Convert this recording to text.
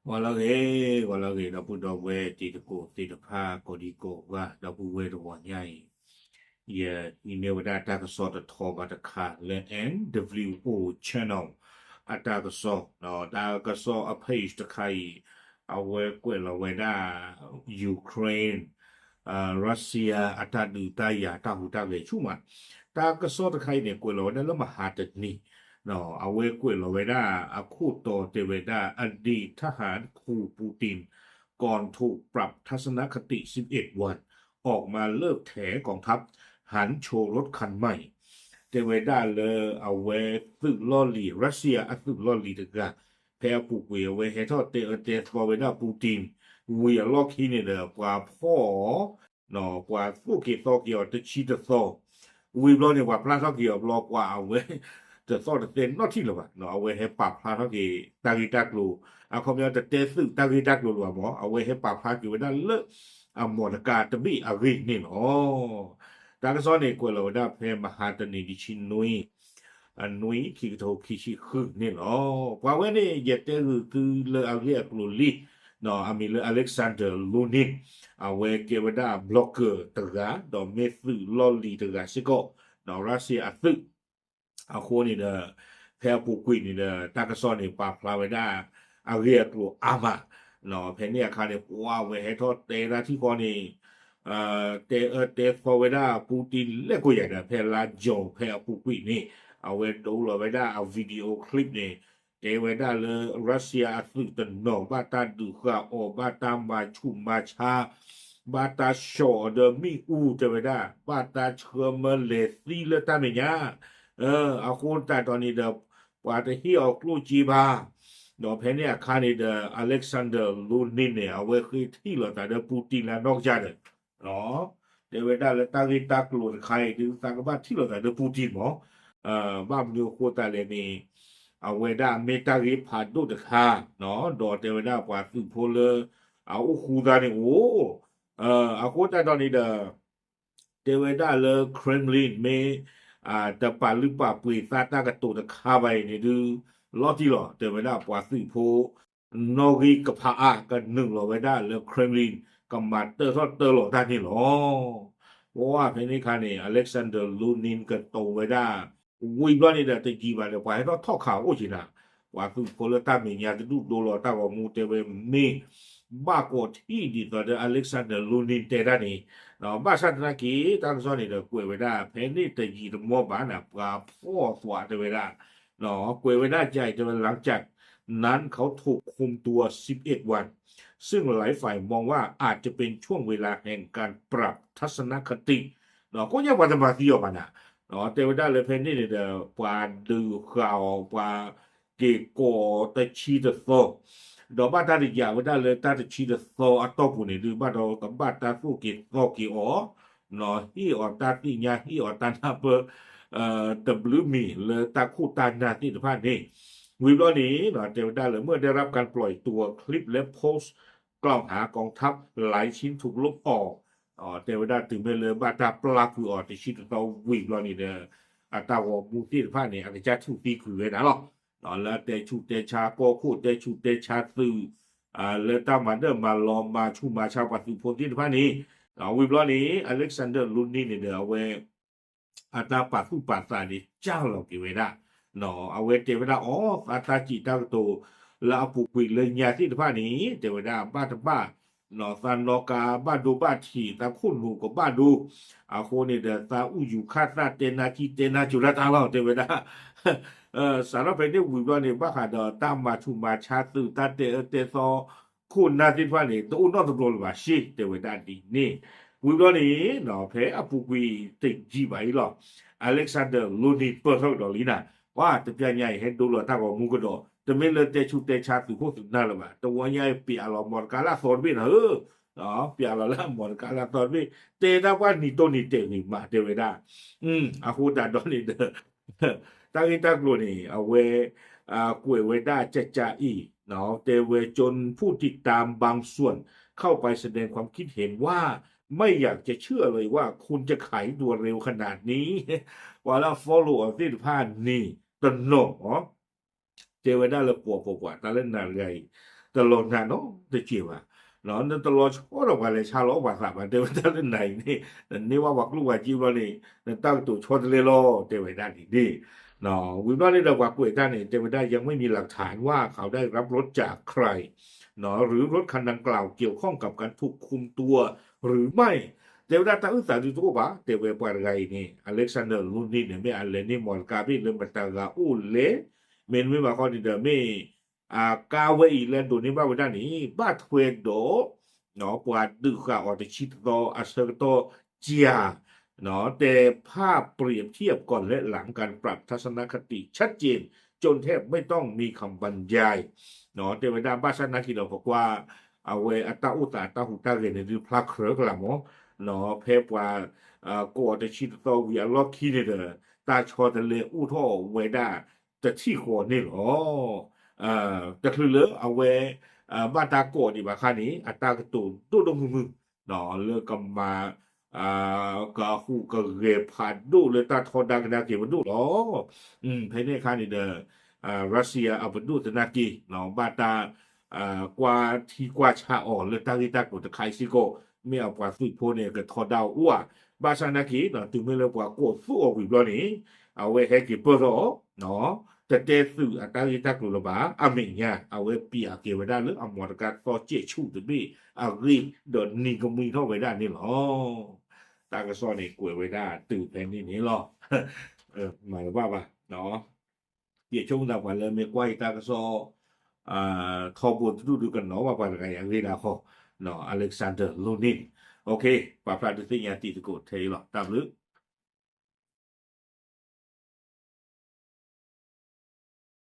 Walage na pu do we ti de pa ko di ko wa da pu we do wa nyai ye ine wa da ta ka so da tho ba da kha le NWO channel ata ka so no da ka so a page da kai a we kwe la we da Ukraine Russia ata du ta ya ta hu ta ve chu ma ta ka so da kai ne kwe la da la ma ha da ni no a we kwe la we da aคู่โตเตเวดาอดีตทหารคู่ปูตินก่อนถูกปรับทัศนคติ11วันออกมาเลิกแถกองทัพหันโชว์รถคันใหม่เตเวดาเลอเอาไว้ตึกลอลีรัสเซียอัตึกลอลีตึกอะแพ้ปุกเวไว้ให้ทอดเตสเวดาปูตินเวียลอกฮีเนี่ยเดอกว่าพ่อเนาะกว่าผู้เกี่ยวเกี่ยวจะชีดโซวีบลอเนี่ยว่าพระเขาเกี่ยวบลอกว่าเอาไว้จะซ่อนเต้นนอที่หรอวะเนาะเอาไว้ให้ปรับพระเขาเกี่ยวตากิตากลูเอาคำนี้จะเตสึตากิตากลูว่าหมอเอาไว้ให้ปรับพระอยู่ไว้ด้านเลิกเอาหมดกาตบีอารินี่เนาะตากซ้อนเนี่ยกว่าเราได้เพมหาตนีดิชินุยอันนุยคิโตคิชิคือนี่เนาะกว่าเว้เนี่ยเยเตคือเลอาเรียกลูลีเนาะอามีเลอเล็กซานเดอร์ลูนินเอาไว้เกวดาบล็อกเกอร์ตระดอเมสึลอลีตระชิโกเนาะรัสเซียอัตึเอาคนนี่เด้อแพ้ปูกุยนี่เด้อตากซ้อนนี่ปาพลาไว้ได้อาเรียกลูอามาเนาะเพนเนี่ยคาเนี่ยว้าวเว้ให้ทอดเตระที่ก่อนนี่เตฟอเวดาปูตินเล็กกว่าใหญ่นะเพลาโจเพลปูกุยนี่เอาไว้ดูเราไว้ได้เอาวิดีโอคลิปนี่เตไว้ได้เลยรัสเซียอัตึกตันนองบ้าตาดูข้าโอบาตามาชุมมาชาบาตาโชเดมีอูเตไว้ได้บาตาเชอร์เมเลซีเลตาเมียเอาคนแต่ตอนนี้เดว่าจะที่ออกลูจีบาเนาะเพนเนี่ยคานี่เดอเล็กซานเดอร์ลูนินเนี่ยเอาไว้คือที่เราแต่เดปูตินและนอกจากเนี่ยเนาะเดเวดาและตากิตากลูใครถึงตากบ้านที่เราแต่เดปูตินหมอบ้านดูโคตาเลนี่เอาไว้ได้เมตาริพาดูเดคาเนาะดอเดเวดากว่าคือโพเลเอาคูดานี่โอ้เอาโคตาตอนนี้เดเวดาเลเครมลินเมแต่ป่าหรือป่าปุยซาตากระตุตะคาไปนี่ดูลอที่หรอเดี๋ยวไว้ได้ป่าสิโพนอริกับพาอากันหนึ่งหรอไว้ได้แล้วเครมลินกับมาเตอร์ทอดเตอร์หรอท่านนี่หรอเพราะว่าเพนิคานี่อเล็กซานเดอร์ลูนินกันโตไว้ได้วิ่งรอดนี่เดี๋ยวจะกี่บาทเดี๋ยวไปให้ทอดข่าวโอ้ชินะว่าคือโพลตามีเนี่ยจะดูโดรอตาว่ามูเตเวมีบ้ากอที่ดีต่อเดออเล็กซานเดอร์ลูนินเตระนี่เนาะบ้าสัตนากีตั้งซ้อนนี่เด้อกวยไว้ได้เพนนี่แต่ยีตมอบานะปลาพ่อสวาเตไว้ได้เนาะกวยไว้ได้ใจจนหลังจากนั้นเขาถูกคุมตัว11วันซึ่งหลายฝ่ายมองว่าอาจจะเป็นช่วงเวลาแห่งการปรับทัศนคติเนาะก็ยังวันมาที่ออกมานะเนาะเตไว้ได้เลยเพนนี่เนี่ยเด้อปลาดูข่าวปลาเกโกตะชีตะโซดอกบ้านตาดิยาไว้ได้เลยตาตะชีตะโซอัตโตปุนี่ดูบ้านเรากับบ้านตาสู้กิโซกิอ๋อเนาะฮีออตาติญาฮีออตานาเปตบลือมีเลยตาคู่ตานาที่สภาพนี้วิบล้อนี้เนาะเดวได้เลยเมื่อได้รับการปล่อยตัวคลิปและโพสต์กล่าวหากองทัพหลายชิ้นถูกลบออกเดวได้ถึงไปเลยบ้านตาปลาคือออกที่ชิดเราวิบล้อนี้เด้ออัตาวมูที่สภาพนี้อาจจะถูกตีคือเลยนะหรอตอนแล้วแต่ชูเตชาโกคู่แต่ชูเตชาซื้อเลยตามมาเดิมมาลอมมาชูมาชาวปัตตุพลที่สภาพนี้วิบล้อนี้อเล็กซานเดอร์ลุนนี่เนี่ยเดี๋ยวเอาไว้อัตราปัตตุปัตตานี่เจ้าเราเกี่ยวไว้ได้เนาะเอาไว้เจเวดาอ๋ออัตราจิตาโตแล้วเอาปุกวิเลยญาที่สภาพนี้เจเวดาบ้านทั้งบ้านเนาะซันโลกาบ้านดูบ้านฉีตาคุณหนูกับบ้านดูอาโคเนี่ยเดี๋ยวตาอุอยู่คาตาเตนาคีเตนาจุลตาเราเจเวดาสารพัดเนี่ยวิบล้อเนี่ยบ้าขาดตามมาชูมาชาตือตาเตซอคุณนาที่สภาพนี้ตัวน้องตำรวจว่าชิเจเวดาดีนี่วิบล้อนี้เนาะเพออปุกวิติดจีบไว้หรออเล็กซานเดอร์ลูนิเปิดเท่าดอลีน่ะว่าจะเป็นใหญ่เห็นดูหรอถ้าว่ามุกดอจะไม่เลยเตชูเตชาตุพวกสุดนั่นหรอวะตัวใหญ่เปียหรอมอนกาลาสอนวินเนาะเปียหรอละมอนกาลาสอนวิเตนะว่านี่ตัวนี่เตนี่มาเดเวดาอาคูดาดอนี่เดอตั้งอินตั้งกลัวนี่เอาเวกวยเวดาจะจ่าอีเนาะเตเวจนผู้ติดตามบางส่วนเข้าไปแสดงความคิดเห็นว่าไม่อยากจะเชื่อเลยว่าคุณจะขายตัวเร็วขนาดนี้ว่าแล้ว follow ที่ผ่านนี่ตนโนเจเวด้าละปัวกว่าตาเล่นนาไงต ตลอดนะเนาะตะเกียบเนาะตลอดชอดอกว่าเลยชาล้อว่าสับเดวดาเลยไหนนี่ว่าวักลูกว่าจีบเรานี่ตั้งตัวชดเลยล้อเดวดานี่เนาะวิบากนี่เราว่าป่วยด้านนี่เดวดายังไม่มีหลักฐานว่าเขาได้รับรถจากใครเนาะหรือรถคันดังกล่าวเกี่ยวข้องกับการถูกคุมตัวหรือไม่เดวดาตั้งแต่ดูตัวป่ะเดวปาร์ไกนี่อเล็กซานเดอร์ลูนี่เนี่ยไม่อันเลนี่มอลกาบิเลมบัตตากาอูเล่เมนไม่มาข้อดีเดไม่กาเวอีเลนตัวนี้บ้าวันนี้บ้าทเวดโดเนาะปวดดึกข่าวออกจากชิดโตอาเซอร์โตเจียเนาะแต่ภาพเปรียบเทียบก่อนและหลังการปรับทัศนคติชัดเจนจนแทบไม่ต้องมีคำบรรยายเนาะแต่เวลาบ้านนักที่เราบอกว่าเอาไว้อัตตาอุตตาตาหุตาเรนในพลักเครือกันละมั้งเนาะเพบว่าก่อนจะชิดโตวิอาล็อกคีเนเดอร์ตาชอตะเลอุทอเวด้าจะที่หัวนี่หรอแต่คือเหลือเอาไว้บ้านตาโกดีบ่าค่านี้อัตตากระตูนตู้ดงมือเนาะเลือกกำมากะฮูกะเรพันดูเลยตาทอดังดาเกมันดูหรอภายในค่านี้เด้อรัสเซียเอาไปดูตนากีเนาะบ้านตากว่าที่กว่าชาอ่อนเลยตาที่ตากดตะไคซิโกไม่เอากว่าสุดโพเนี่ยก็ทอดาวอ้วบ้านนากีเนาะถึงไม่เลิกกว่าโกสู้ออกวิบล้อนี้เอาไว้ให้กี่เปอร์เนาะแต่เตสุอัตราที่ตักลุลบาอเมญญาเอาไว้ปีอาเกวดาหรืออมรกาต่อเจชูตัวนี้อารีดอนนี่ก็มีเท่าไว้ได้นี่หรอตากระซ้อนในกล้วยไว้ได้ตื่นแผ่นนี้หรอหมายว่าป่ะเนาะเดี๋ยวช่วงดับวันเลยไม่กว้ตากระซ้อทอบนดูกันเนาะว่าไปอะไรอย่างนี้นะเขาเนาะอเล็กซานเดอร์ลูนินโอเคปาพลาดที่ยาตีตะโกเทหรอตามลึก